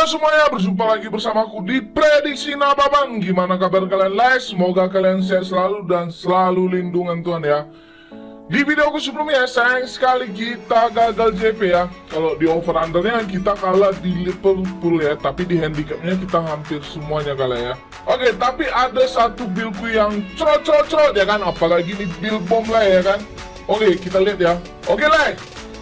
semuanya, berjumpa lagi bersamaku di Prediksi Nababang. Gimana kabar kalian guys? Semoga kalian sehat selalu dan selalu lindungan Tuhan ya. Di videoku sebelumnya, sayang sekali kita gagal JP ya. Kalau di over undernya kita kalah di Liverpool ya, tapi di handicapnya kita hampir semuanya kalah ya. Oke, tapi ada satu buildku yang cerot ya kan, apalagi di build bom lah ya kan. Oke, kita lihat ya. Oke lah,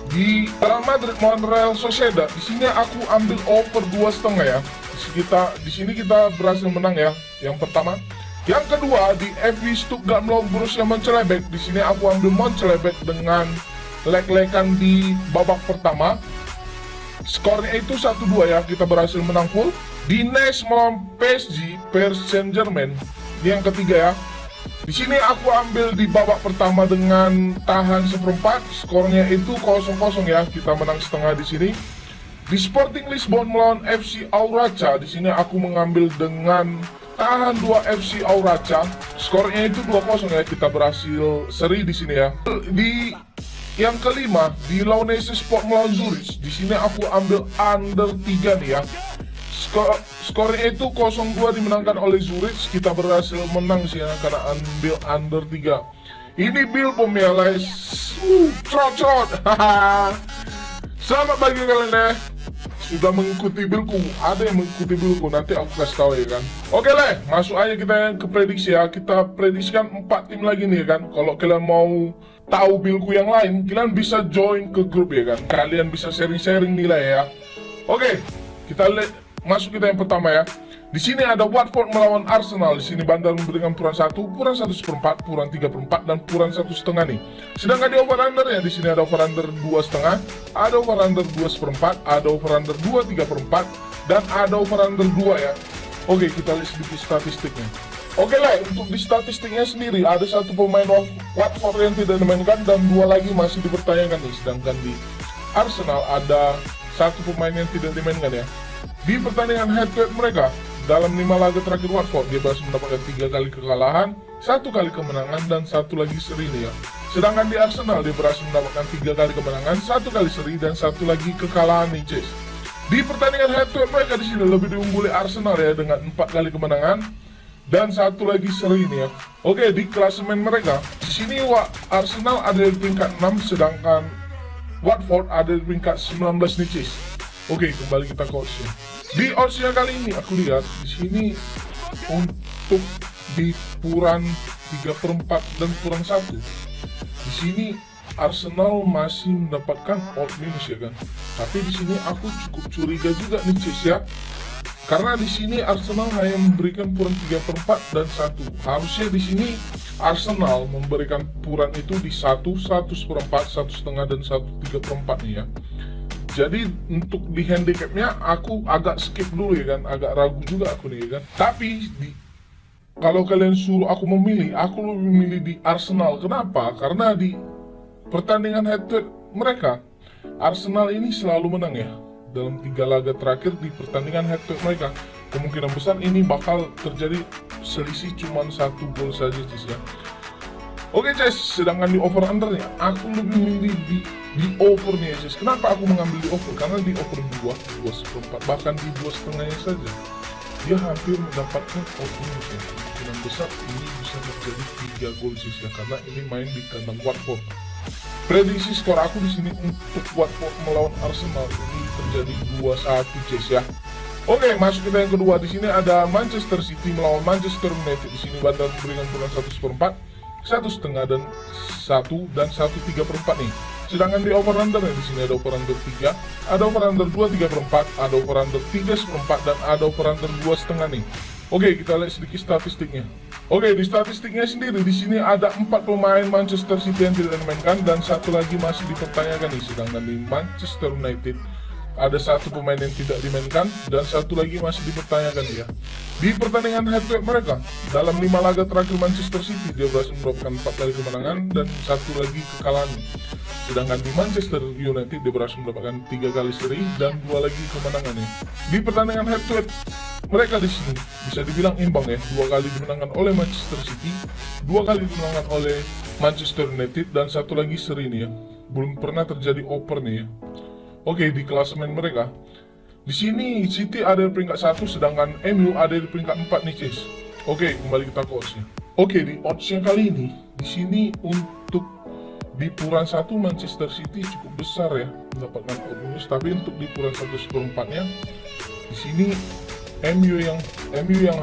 di Real Madrid melawan Real Sociedad, di sini aku ambil over 2,5 ya. Di sini kita berhasil menang ya. Yang pertama. Yang kedua, di FV Stuttgart melawan Borussia Mönchengladbach, di sini aku ambil Mönchengladbach dengan leg-legan di babak pertama. Skornya itu 1-2 ya, kita berhasil menang full. Di Nice melawan PSG, Paris Saint-Germain, ini yang ketiga ya. Di sini aku ambil di babak pertama dengan tahan seperempat, skornya itu 0-0 ya, kita menang setengah di sini. Di Sporting Lisbon melawan FC Auracha, di sini aku mengambil dengan tahan 2 FC Auracha, skornya itu 2-0 ya, kita berhasil seri di sini ya. Di yang kelima, di Launese Sport melawan Zurich, di sini aku ambil under 3 nih ya. Skornya itu 0-2 dimenangkan oleh Zurich, kita berhasil menang sih ya karena ambil under 3. Ini build bom ya guys. Cerot. Selamat bagi kalian deh sudah mengikuti buildku. Ada yang mengikuti buildku, nanti aku kasih tahu ya kan. Oke lah, masuk aja kita ke prediksi ya. Kita prediksikan 4 tim lagi nih ya kan. Kalau kalian mau tahu buildku yang lain, kalian bisa join ke grup ya kan. Kalian bisa sharing-sharing nilai ya. Oke, kita lihat. Masuk kita yang pertama ya. Di sini ada Watford melawan Arsenal. Di sini Bandar memberikan puran 1, puran 1/4, puran 3/4 dan puran 1,5 nih. Sedangkan di over under ya, di sini ada over under 2,5, ada over under 2/4, ada over under 2/3/4 dan ada over under 2 ya. Oke, kita lihat sedikit statistiknya. Oke lah, untuk di statistiknya sendiri ada satu pemain Watford yang tidak dimainkan dan 2 lagi masih dipertanyakan nih. Sedangkan di Arsenal ada satu pemain yang tidak dimainkan ya. Di pertandingan head-to-head mereka, dalam 5 laga terakhir Watford, dia berhasil mendapatkan 3 kali kekalahan, 1 kali kemenangan, dan 1 lagi seri nih ya. Sedangkan di Arsenal, dia berhasil mendapatkan 3 kali kemenangan, 1 kali seri, dan 1 lagi kekalahan nih guys. Di pertandingan head-to-head mereka di sini lebih diungguli Arsenal ya, dengan 4 kali kemenangan, dan 1 lagi seri nih ya. Oke, di klasemen mereka, di sini Arsenal ada di peringkat 6, sedangkan Watford ada di peringkat 19 nih guys. Oke, kembali kita ke oddsnya. Di oddsnya kali ini aku lihat di sini untuk di puran 3/4 dan puran 1. Di sini Arsenal masih mendapatkan odd minus ya kan. Tapi di sini aku cukup curiga juga nih guys ya. Karena di sini Arsenal hanya memberikan puran 3/4 dan 1. Harusnya di sini Arsenal memberikan puran itu di 1, 1/4, 1,5 dan 1/3/4 nih ya. Jadi untuk di handicapnya aku agak skip dulu ya kan, agak ragu juga aku nih ya kan. Tapi kalau kalian suruh aku memilih, aku lebih memilih di Arsenal. Kenapa? Karena di pertandingan head-to-head mereka, Arsenal ini selalu menang ya. Dalam 3 laga terakhir di pertandingan head-to-head mereka, kemungkinan besar ini bakal terjadi selisih cuma 1 gol saja ya. Oke guys, sedangkan di over undernya aku lebih memilih di over nih guys. Kenapa aku mengambil di over? Karena di over 2,4, bahkan di 2,5 saja dia hampir mendapatkan odd minus ya. Kemungkinan besar ini bisa terjadi 3 gol guys ya, karena ini main di kandang Watford. Prediksi skor aku di sini untuk Watford melawan Arsenal ini terjadi 2-1 guys ya. Oke, masuk kita yang kedua. Di sini ada Manchester City melawan Manchester United. Di sini Bandar memberikan puran 1/4, 1,5 dan 1/3/4 nih. Sedangkan di over under di sini ada over under 3, ada over under 2/3/4, ada over under 3/4 dan ada over under 2,5 nih. Oke, kita lihat sedikit statistiknya. Oke, di statistiknya sendiri di sini ada 4 pemain Manchester City yang tidak dimainkan dan 1 lagi masih dipertanyakan nih. Sedangkan di Manchester United ada 1 pemain yang tidak dimainkan dan 1 lagi masih dipertanyakan ya. Di pertandingan head-to-head mereka, dalam 5 laga terakhir Manchester City, dia berhasil mendapatkan 4 kali kemenangan dan 1 lagi kekalahan. Sedangkan di Manchester United, dia berhasil mendapatkan 3 kali seri dan 2 lagi kemenangan ya. Di pertandingan head-to-head mereka di sini bisa dibilang imbang ya. 2 kali dimenangkan oleh Manchester City, 2 kali dimenangkan oleh Manchester United dan 1 lagi seri nih ya. Belum pernah terjadi over nih ya. Oke, di klasemen mereka Di sini City ada di peringkat 1, sedangkan MU ada di peringkat 4 nih, Cis. Oke, kembali kita ke oddsnya. Oke, di oddsnya kali ini, di sini untuk di putaran 1 Manchester City cukup besar ya mendapatkan odd minus, tapi untuk di putaran 1/4-nya di sini MU yang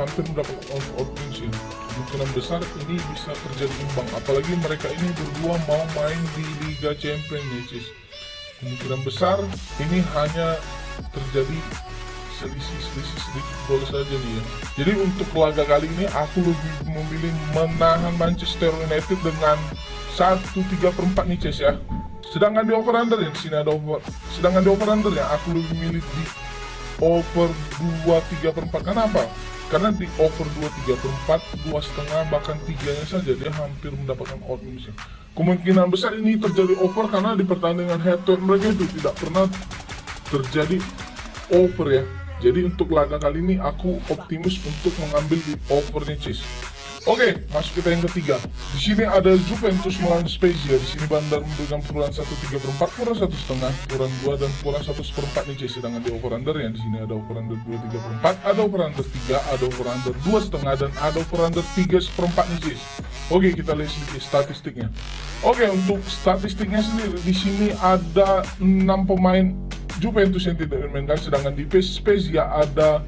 hampir mendapatkan odd minus ya. Kemungkinan besar ini bisa terjadi imbang, apalagi mereka ini berdua mau main di Liga Champions nih, Cis. Kemungkinan besar ini hanya terjadi selisih sedikit gol saja nih ya. Jadi untuk laga kali ini aku lebih memilih menahan Manchester United dengan 1/3/4 nih, Cis ya. Sedangkan di over under ya, di sini ada over. Sedangkan di over under ya aku lebih milih di over 2/3/4. Kenapa? Karena di over 2/3/4, 2,5 bahkan 3-nya saja dia hampir mendapatkan odd minus. Kemungkinan besar ini terjadi over karena di pertandingan head to head mereka itu tidak pernah terjadi over ya. Jadi untuk laga kali ini aku optimis untuk mengambil di overnya, Cis. Oke, masuk kita yang ketiga. Di sini ada Juventus melawan Spezia. Di sini Bandar memberikan putaran 1/3/4, putaran 1,5, putaran 2 dan putaran 1/4 nih, Cis. Sedangkan di over under ya di sini ada over under 2/3/4, ada over under 3, ada over under 2,5 dan ada over under 3/4 nih, Cis. Oke, kita lihat sedikit statistiknya. Oke, untuk statistiknya sendiri di sini ada 6 pemain Juventus yang tidak dimainkan, sedangkan di Spezia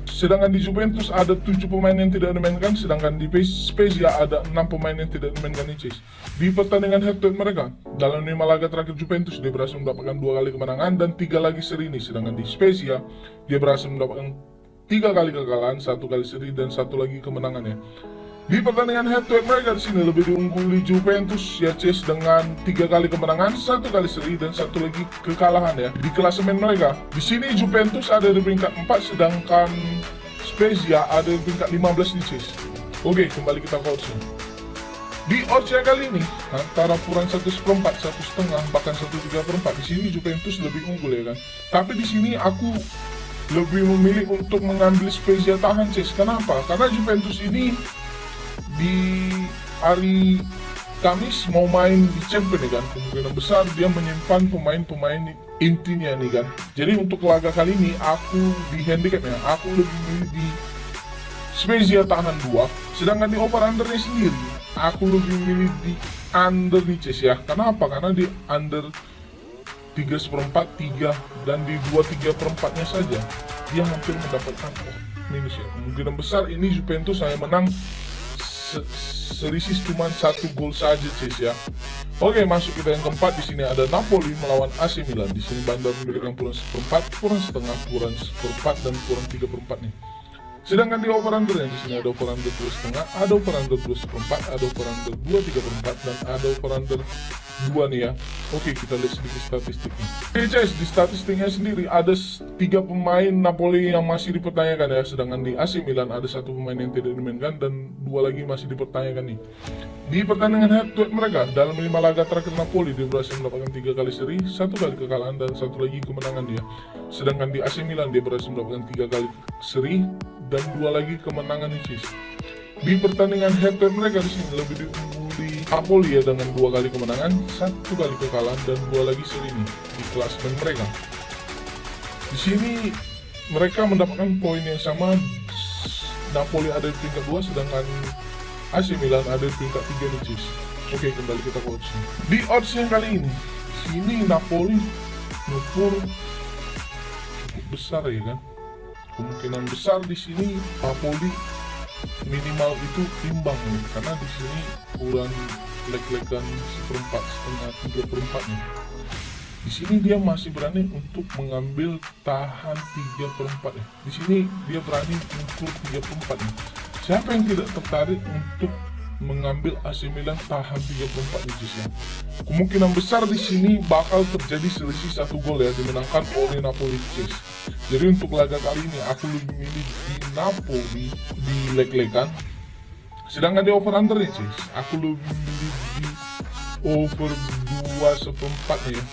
sedangkan di Juventus ada 7 pemain yang tidak dimainkan, sedangkan di Spezia ada 6 pemain yang tidak dimainkan, Cis. Di pertandingan head to head mereka dalam 5 laga terakhir Juventus dia berhasil mendapatkan 2 kali kemenangan dan 3 lagi seri ini, sedangkan di Spezia dia berhasil mendapatkan 3 kali kekalahan, 1 kali seri dan 1 lagi kemenangan ya. Di pertandingan head to head mereka di sini lebih diungguli Juventus ya, Cis, dengan 3 kali kemenangan, 1 kali seri dan 1 lagi kekalahan ya. Di klasemen mereka di sini Juventus ada di peringkat 4, sedangkan Spezia ada di peringkat 15 nih, Cis. Oke, kembali kita ke oddsnya. Di oddsnya kali ini antara putaran 1/4, 1,5 bahkan 1/3/4 di sini Juventus lebih unggul ya kan. Tapi di sini aku lebih memilih untuk mengambil Spezia tahan, Cis. Kenapa? Karena Juventus ini di hari Kamis mau main di Champions nih kan, kemungkinan besar dia menyimpan pemain-pemain intinya nih kan. Jadi untuk laga kali ini aku di handicapnya aku lebih milih di Spezia tahan 2, sedangkan di over undernya sendiri aku lebih milih di under nih, Cis ya. Kenapa? Karena di under 3/4, 3 dan di 2/3/4-nya saja dia hampir mendapatkan minus ya. Kemungkinan besar ini Juventus hanya menang selisih cuma 1 gol saja, Cis ya. Oke, masuk kita yang keempat. Di sini ada Napoli melawan AC Milan. Di sini Bandar memberikan putaran 1/4, putaran 1/2, putaran 1/4 dan putaran 3/4 nih. Sedangkan di over under di sini ada over under 2,5, ada over under 2/4, ada over under 2/3/4 dan ada over under 2 nih ya. Oke, kita lihat sedikit statistiknya. Oke, guys, di statistiknya sendiri ada 3 pemain Napoli yang masih dipertanyakan ya, sedangkan di AC Milan ada 1 pemain yang tidak dimainkan dan 2 lagi masih dipertanyakan nih. Di pertandingan head to head mereka dalam 5 laga terakhir Napoli dia berhasil mendapatkan 3 kali seri, 1 kali kekalahan dan 1 lagi kemenangan dia. Sedangkan di AC Milan dia berhasil mendapatkan 3 kali seri dan 2 lagi kemenangan nih, Cis. Di pertandingan head to head mereka di sini lebih diungguli Napoli ya dengan 2 kali kemenangan, 1 kali kekalahan dan 2 lagi seri nih di klasemen mereka. Di sini mereka mendapatkan poin yang sama. Napoli ada di peringkat 2 sedangkan AC Milan ada di peringkat 3 nih, Cis. Oke, kembali kita ke odds. Di odds yang kali ini di sini Napoli ngepur cukup besar ya kan. Kemungkinan besar di sini Napoli minimal itu imbang nih, karena di sini kurang leg-legan 1/4, 1/2, 3/4 nih. Di sini dia masih berani untuk mengambil tahan 3/4 ya. Di sini dia berani untuk 3/4 nih. Siapa yang tidak tertarik untuk mengambil AC Milan tahan 3/4 nih, ya? Kemungkinan besar di sini bakal terjadi selisih 1 gol ya, dimenangkan oleh Napoli, Cis. Jadi untuk laga kali ini aku lebih milih di Napoli di leg-legan. Sedangkan di over under nih, Cis, aku lebih milih di over 2/4 ya.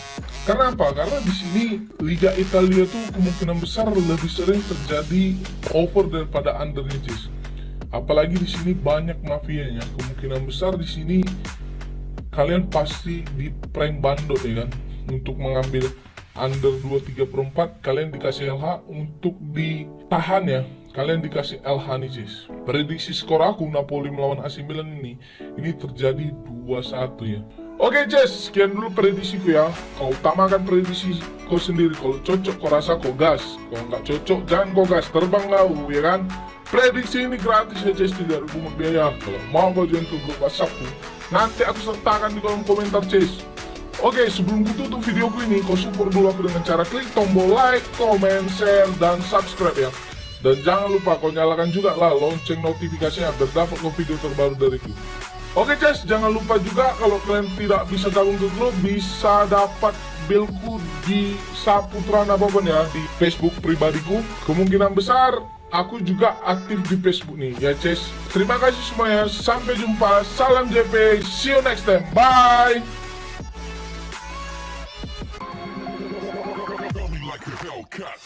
Karena apa? Karena di sini Liga Italia tuh kemungkinan besar lebih sering terjadi over daripada under nih, Cis. Apalagi di sini banyak mafianya. Kemungkinan besar di sini kalian pasti di prank bandot ya kan, untuk mengambil under 23/4 kalian dikasih LH untuk ditahan ya. Kalian dikasih LH nih Cis. Prediksi skor aku Napoli melawan AC Milan ini terjadi 2-1 ya. Oke Cis, sekian dulu prediksiku ya. Kau utamakan prediksi kau sendiri. Kalau cocok kau rasa kau gas, kalau nggak cocok jangan kau gas, terbang kau ya kan. Prediksi ini gratis ya Cis, tidak ada pungut biaya. Kalau mau kau join ke grup WhatsAppku, nanti aku sertakan di kolom komentar Cis. Oke, sebelum ku tutup videoku ini, kau support dulu aku dengan cara klik tombol like, comment, share, dan subscribe ya. Dan jangan lupa kau nyalakan juga lah lonceng notifikasinya biar dapat kau video terbaru dariku. Oke Cis, jangan lupa juga kalau kalian tidak bisa gabung ke grup, bisa dapat buildku di Saputra Nababan ya, di Facebook pribadiku. Kemungkinan besar aku juga aktif di Facebook nih ya Cis. Terima kasih semuanya, sampai jumpa, salam JP, see you next time, bye. Feel me like a Hellcat.